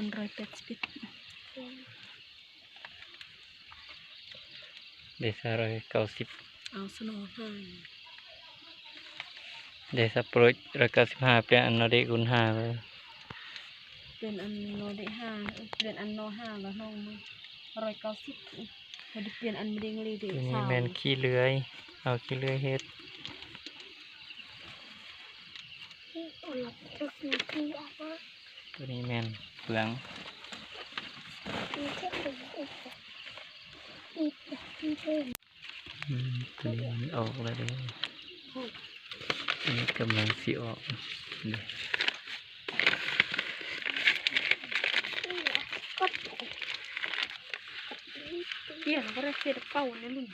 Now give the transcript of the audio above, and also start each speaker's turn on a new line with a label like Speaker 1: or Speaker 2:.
Speaker 1: 180
Speaker 2: เดซ่า190
Speaker 1: เอาสโนว์ให้
Speaker 2: เดซ่าโปรย195เปลี่ยนอันนอเดกุน5เลย
Speaker 1: เป็นอันโนได้5เป็นอันโน5แล้วน้องมึง190พอได้เปลี่ยนอันไม่ได้เงลีเด็ก
Speaker 2: ตัวนี้
Speaker 1: สาว
Speaker 2: แมนขี้เลื้อยเอาขี้เลื้อยเฮ็ดตัวนี้แมนเปลืองตัวนี้มันออกแล้วเด้ออันนี้กำลังสิออกเด้อ
Speaker 1: เปลี่ยนก็ได้เสียเป้าเนี่ยมึง